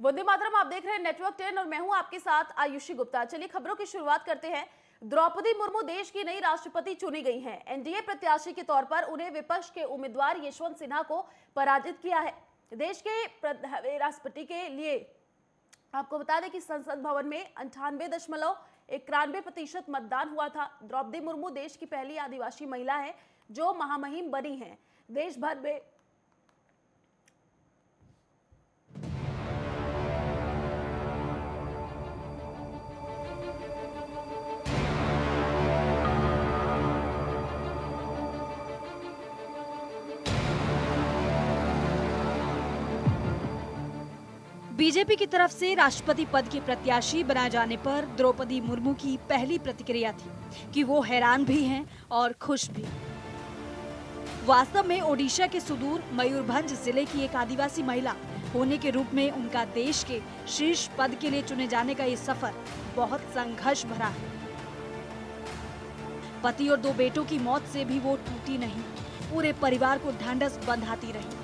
वंदे मातरम, आप देख रहे हैं नेटवर्क 10 और मैं हूं आपके साथ आयुषी गुप्ता। चलिए खबरों की शुरुआत करते हैं। द्रौपदी मुर्मू देश की नई राष्ट्रपति चुनी गई हैं। एनडीए प्रत्याशी के तौर पर उन्हें विपक्ष के उम्मीदवार यशवंत सिन्हा को पराजित किया है। देश के राष्ट्रपति के लिए आपको बता दें कि संसद भवन में 98.91% मतदान हुआ था। द्रौपदी मुर्मू देश की पहली आदिवासी महिला है जो महामहिम बनी है। देश भर में बीजेपी की तरफ से राष्ट्रपति पद के प्रत्याशी बनाए जाने पर द्रौपदी मुर्मू की पहली प्रतिक्रिया थी कि वो हैरान भी हैं और खुश भी। वास्तव में ओडिशा के सुदूर मयूरभंज जिले की एक आदिवासी महिला होने के रूप में उनका देश के शीर्ष पद के लिए चुने जाने का ये सफर बहुत संघर्ष भरा है। पति और 2 बेटों की मौत से भी वो टूटी नहीं, पूरे परिवार को ढांढस बंधाती रही।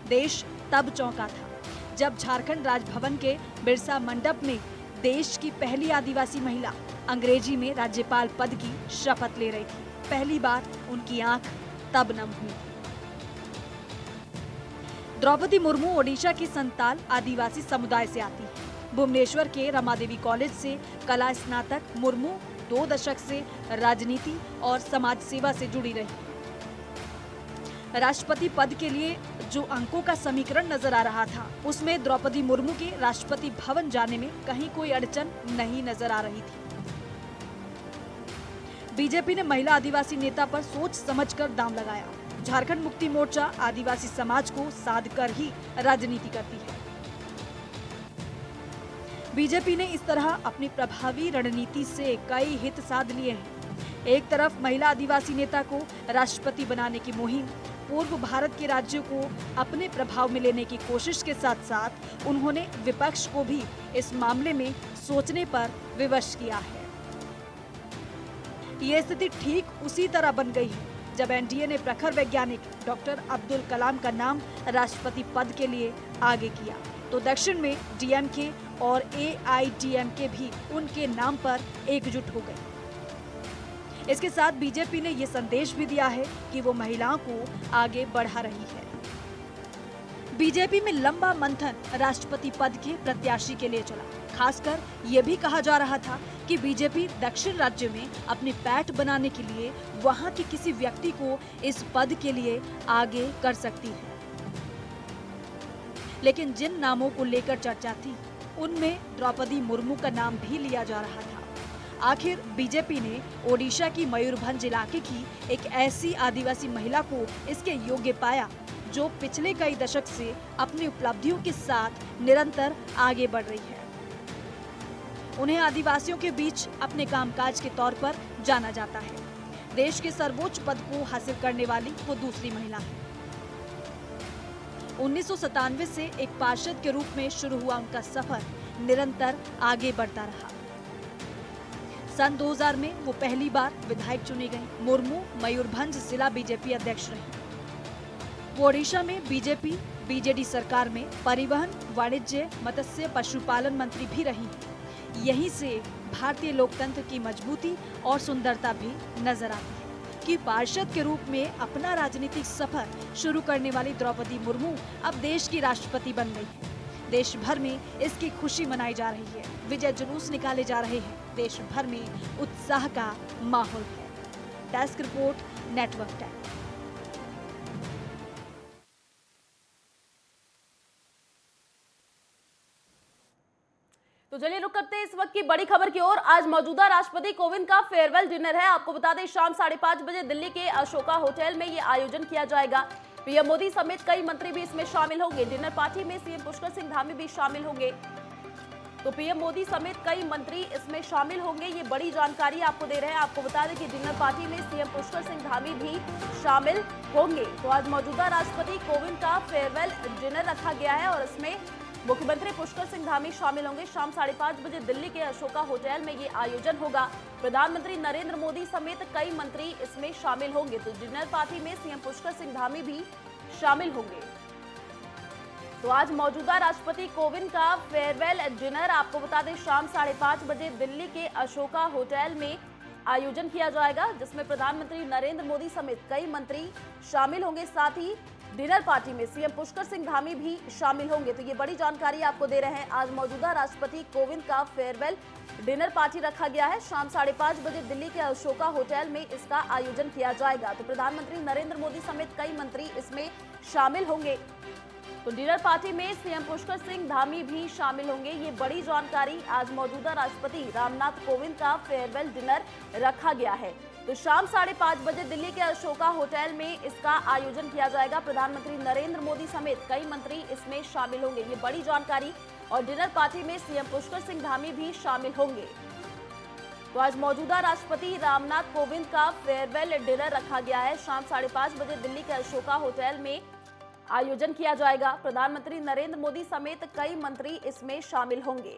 देश तब चौंका था जब झारखंड राजभवन के बिरसा मंडप में देश की पहली आदिवासी महिला अंग्रेजी में राज्यपाल पद की शपथ ले रही थी। पहली बार उनकी आंख तब नम हुई। द्रौपदी मुर्मू ओडिशा के संताल आदिवासी समुदाय से आती है। भुवनेश्वर के रमादेवी कॉलेज से कला स्नातक मुर्मू 2 दशक से राजनीति और समाज सेवा से जुड़ी रही। राष्ट्रपति पद के लिए जो अंकों का समीकरण नजर आ रहा था, उसमें द्रौपदी मुर्मू के राष्ट्रपति भवन जाने में कहीं कोई अड़चन नहीं नजर आ रही थी। बीजेपी ने महिला आदिवासी नेता पर सोच समझकर दांव लगाया। झारखंड मुक्ति मोर्चा आदिवासी समाज को साध कर ही राजनीति करती है। बीजेपी ने इस तरह अपनी प्रभावी रणनीति से कई हित साध लिए हैं। एक तरफ महिला आदिवासी नेता को राष्ट्रपति बनाने की मुहिम, पूर्व भारत के राज्यों को अपने प्रभाव में लेने की कोशिश के साथ साथ उन्होंने विपक्ष को भी इस मामले में सोचने पर विवश किया है। ये स्थिति ठीक उसी तरह बन गई है जब एनडीए ने प्रखर वैज्ञानिक डॉक्टर अब्दुल कलाम का नाम राष्ट्रपति पद के लिए आगे किया, तो दक्षिण में डीएमके और एआईडीएमके भी उनके नाम पर एकजुट हो गए। इसके साथ बीजेपी ने ये संदेश भी दिया है कि वो महिलाओं को आगे बढ़ा रही है। बीजेपी में लंबा मंथन राष्ट्रपति पद के प्रत्याशी के लिए चला। खासकर ये भी कहा जा रहा था कि बीजेपी दक्षिण राज्य में अपनी पैठ बनाने के लिए वहां के किसी व्यक्ति को इस पद के लिए आगे कर सकती है। लेकिन जिन नामों को लेकर चर्चा थी, उनमें द्रौपदी मुर्मू का नाम भी लिया जा रहा था। आखिर बीजेपी ने ओडिशा की मयूरभंज इलाके की एक ऐसी आदिवासी महिला को इसके योग्य पाया जो पिछले कई दशक से अपनी उपलब्धियों के साथ निरंतर आगे बढ़ रही है। उन्हें आदिवासियों के बीच अपने कामकाज के तौर पर जाना जाता है। देश के सर्वोच्च पद को हासिल करने वाली वो दूसरी महिला है। 1997 से एक पार्षद के रूप में शुरू हुआ उनका सफर निरंतर आगे बढ़ता रहा। सन 2000 में वो पहली बार विधायक चुनी गई। मुर्मू मयूरभंज जिला बीजेपी अध्यक्ष रही। वो ओडिशा में बीजेपी बीजेडी सरकार में परिवहन, वाणिज्य, मत्स्य, पशुपालन मंत्री भी रही। यहीं से भारतीय लोकतंत्र की मजबूती और सुंदरता भी नजर आती है कि पार्षद के रूप में अपना राजनीतिक सफर शुरू करने वाली द्रौपदी मुर्मू अब देश की राष्ट्रपति बन गई है। देश भर में इसकी खुशी मनाई जा रही है। विजय जुलूस निकाले जा रहे हैं। देश भर में उत्साह का माहौल है। Desk report, network 10। तो चलिए रुक करते हैं इस वक्त की बड़ी खबर की ओर। आज मौजूदा राष्ट्रपति कोविंद का फेयरवेल डिनर है। आपको बता दें शाम 5:30 बजे दिल्ली के अशोका होटल में ये आयोजन किया जाएगा। पीएम मोदी समेत कई मंत्री भी इसमें शामिल होंगे। डिनर पार्टी में सीएम पुष्कर सिंह धामी भी शामिल होंगे। तो पीएम मोदी समेत कई मंत्री इसमें शामिल होंगे, ये बड़ी जानकारी आपको दे रहे हैं। आपको बता दें कि डिनर पार्टी में सीएम पुष्कर सिंह धामी भी शामिल होंगे। तो आज मौजूदा राष्ट्रपति कोविंद का फेयरवेल डिनर रखा गया है और इसमें मुख्यमंत्री पुष्कर सिंह धामी शामिल होंगे। शाम 5:30 बजे दिल्ली के अशोका होटल में ये आयोजन होगा। प्रधानमंत्री नरेंद्र मोदी समेत कई मंत्री इसमें शामिल होंगे। तो डिनर पार्टी में सीएम पुष्कर सिंह धामी भी शामिल होंगे। तो आज मौजूदा राष्ट्रपति कोविंद का फेयरवेल डिनर आपको बता दें शाम 5:30 बजे दिल्ली के अशोका होटल में आयोजन किया जाएगा, जिसमें प्रधानमंत्री नरेंद्र मोदी समेत कई मंत्री शामिल होंगे। साथ ही डिनर पार्टी में सीएम पुष्कर सिंह धामी भी शामिल होंगे। तो ये बड़ी जानकारी आपको दे रहे हैं। आज मौजूदा राष्ट्रपति कोविंद का फेयरवेल डिनर पार्टी रखा गया है। शाम 5:30 बजे दिल्ली के अशोका होटल में इसका आयोजन किया जाएगा। तो प्रधानमंत्री नरेंद्र मोदी समेत कई मंत्री इसमें शामिल होंगे। तो डिनर पार्टी में सीएम पुष्कर सिंह धामी भी शामिल होंगे। ये बड़ी जानकारी, आज मौजूदा राष्ट्रपति रामनाथ कोविंद का फेयरवेल डिनर रखा गया है। तो शाम 5:30 बजे दिल्ली के अशोका होटल में इसका आयोजन किया जाएगा। प्रधानमंत्री नरेंद्र मोदी समेत कई मंत्री इसमें शामिल होंगे। ये बड़ी जानकारी, और डिनर पार्टी में सीएम पुष्कर सिंह धामी भी शामिल होंगे। तो आज मौजूदा राष्ट्रपति रामनाथ कोविंद का फेयरवेल डिनर रखा गया है। शाम 5:30 बजे दिल्ली के अशोका होटल में आयोजन किया जाएगा। प्रधानमंत्री नरेंद्र मोदी समेत कई मंत्री इसमें शामिल होंगे।